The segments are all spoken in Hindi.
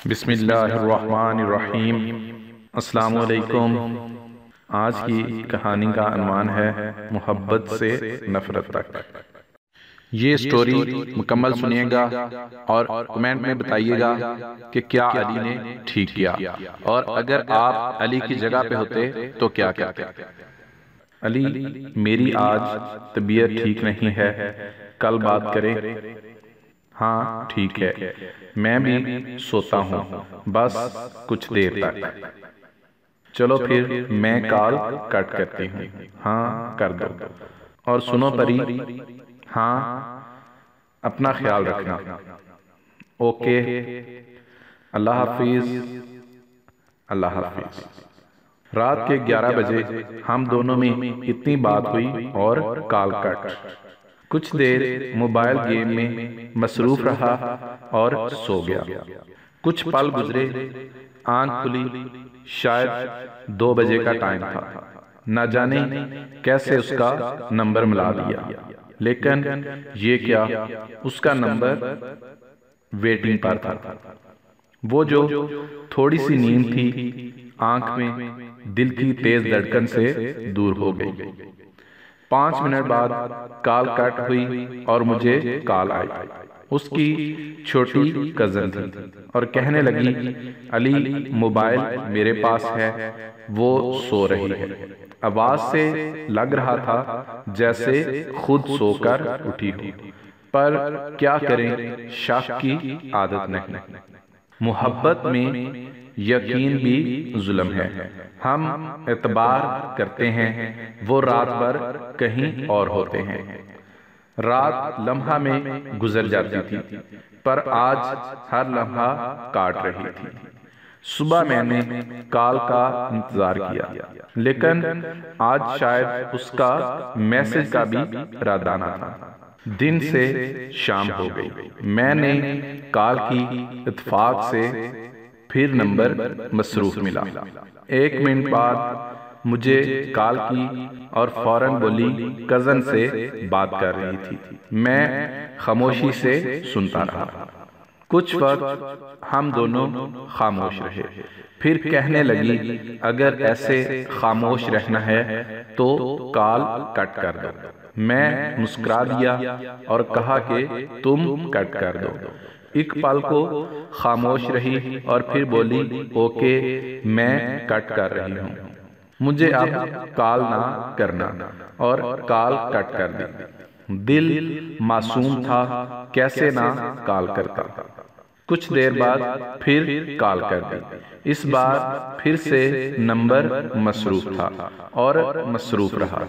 बिस्मिल्लाहिर्रहमानिर्रहीम। अस्सलामुअलैकुम। आज की कहानी का अन्वान है मोहब्बत से नफरत तक। ये स्टोरी मुकम्मल सुनिएगा और कमेंट में बताइएगा कि क्या अली ने ठीक किया, और अगर आप अली की जगह पे होते तो क्या करते। अली, मेरी आज तबीयत ठीक नहीं है, कल बात करें। हाँ ठीक है, मैं भी सोता हूँ, बस कुछ देर तक। चलो फिर मैं कॉल कट करती हूँ। हाँ कर दो। और सुनो परी, हाँ अपना ख्याल रखना। ओके, अल्लाह हाफिज। अल्लाह हाफिज। रात के 11 बजे हम दोनों में इतनी बात हुई और कॉल कट। कुछ देर मोबाइल गेम में मसरूफ रहा और सो गया। कुछ पल गुजरे, आंख खुली, शायद 2 बजे का टाइम था। न जाने कैसे उसका नंबर मिला दिया, लेकिन ये क्या, उसका नंबर वेटिंग पर था। वो जो थोड़ी सी नींद थी आंख में दिल की तेज धड़कन से दूर हो गई। 5 मिनट बाद कॉल कट हुई और मुझे कॉल आई। उसकी छोटी कजन थी और कहने लगी, अली मोबाइल मेरे पास है, वो सो रही है। आवाज से लग रहा था जैसे खुद सोकर उठी हो, पर क्या करें, शक की आदत नहीं। मोहब्बत में यकीन भी जुल्म है। हम एतबार करते हैं, वो रात भर कहीं और होते हैं। रात लम्हा में गुजर जाती थी, पर आज हर लम्हा काट रही थी। सुबह मैंने कॉल का इंतजार किया, लेकिन आज शायद उसका मैसेज का भी इरादा न था। दिन से शाम हो गई। मैंने कॉल की, इत्तेफाक से फिर नंबर मसरूफ मिला। 1 मिनट बाद मुझे कॉल की और फौरन बोली कजन से बात कर रही थी। मैं खामोशी से सुनता रहा। कुछ वक्त हम दोनों खामोश रहे, फिर कहने लगी, अगर ऐसे खामोश रहना है तो कॉल कट कर दो। मैं मुस्कुरा दिया और कहा कि तुम कट कर दो। एक पल को खामोश रही और फिर बोली, ओके मैं कट कर रही हूँ, मुझे अब कॉल ना करना, और कॉल कट कर दी। दिल मासूम था, कैसे ना कॉल करता। कुछ देर बाद फिर कॉल कर दी। इस बार फिर से नंबर मसरूफ था और मसरूफ रहा।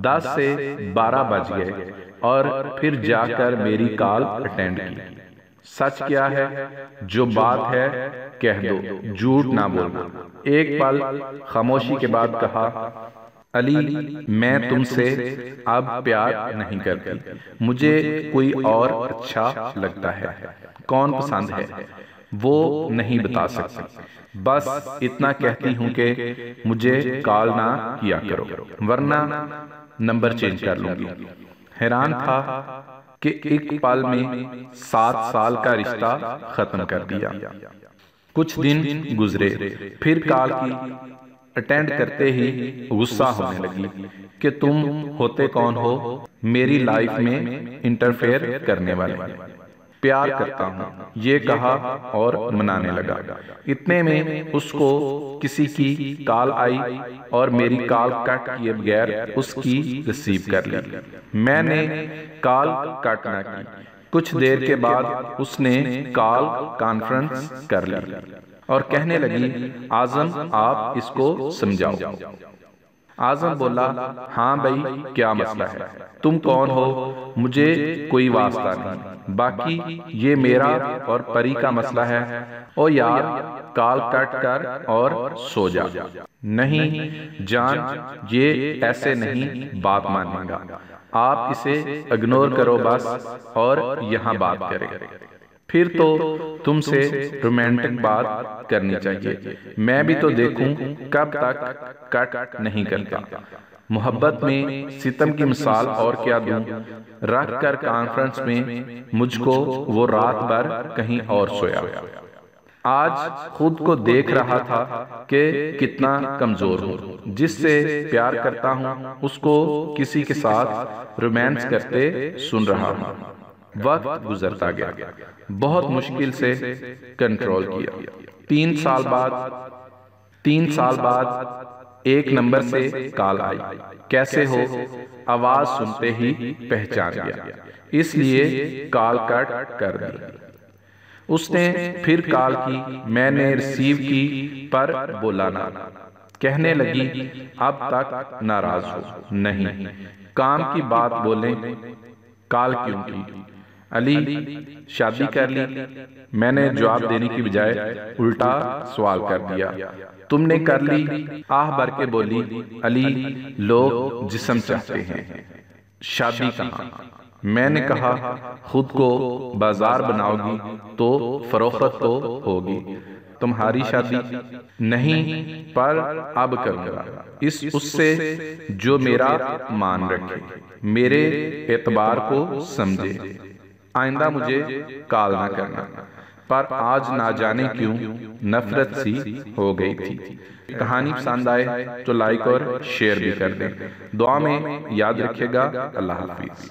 10 से 12 बज गए और फिर जाकर मेरी कॉल अटेंड की। सच क्या है, जो बात है कह दो, झूठ ना बोलना। एक पल खामोशी के बाद कहा, अली मैं तुमसे अब प्यार नहीं करती, मुझे कोई और अच्छा लगता है। कौन पसंद है वो नहीं बता सकती, बस इतना कहती हूँ कि मुझे कॉल ना किया करो, वरना नंबर चेंज कर लूंगी। हैरान था कि एक पल में 7 साल का रिश्ता खत्म कर दिया। कुछ दिन गुजरे, फिर कॉल की। अटेंड करते ही गुस्सा होने लगी कि तुम होते कौन हो मेरी लाइफ में इंटरफेयर करने वाले। प्यार करता हूँ ये कहा और मनाने लगा। इतने में उसको किसी की कॉल आई और मेरी कॉल कट किए बगैर उसकी रिसीव कर ली। मैंने कॉल कट न की। कुछ देर के बाद उसने कॉल कॉन्फ्रेंस कर ली और कहने लगी, आजम आप इसको समझाओ। आजम बोला, हाँ भाई क्या मसला है, तुम कौन हो, मुझे कोई वास्ता नहीं, बाकी ये मेरा और परी का मसला है। ओ यार कॉल कट कर और सो जा। नहीं जान, ये ऐसे नहीं बात मानेगा, आप इसे इग्नोर करो बस और यहाँ बात करें। फिर तो तुमसे रोमांटिक बात करनी चाहिए, मैं भी तो देखूं कब तक कट नहीं करता। मोहब्बत में सितम की मिसाल और क्या दूं, रख कर कॉन्फ्रेंस में मुझको वो रात भर कहीं और सोया। आज खुद को देख रहा था कि कितना कमजोर हूँ। जिससे प्यार करता हूँ उसको किसी के साथ रोमांस करते सुन रहा हूँ। वक्त गुजरता गया, बहुत मुश्किल से कंट्रोल किया। 3 साल बाद एक नंबर से कॉल आई। कैसे हो, आवाज सुनते ही पहचान गया, इसलिए कॉल कट कर दी। उसने फिर कॉल की, मैंने रिसीव की पर बोला ना। कहने लगी अब तक नाराज हो? नहीं, काम की बात बोले, कॉल क्यों की? अली शादी कर ली? मैंने जवाब देने की बजाय उल्टा सवाल कर दिया। तुमने कर ली? आह भर के बोली, अली लोग जिस्म चाहते हैं, शादी कहाँ? मैंने कहा खुद को बाजार बनाओगी तो फरोख्त तो होगी, तुम्हारी शादी नहीं, पर अब करूंगा इस उससे जो मेरा मान रखे, मेरे एतबार को समझे। आइंदा मुझे कॉल ना करना। पर आज ना जाने क्यों नफरत सी हो गई थी। कहानी पसंद आए तो लाइक और शेयर भी कर दें। दुआ में याद रखिएगा। अल्लाह हाफिज।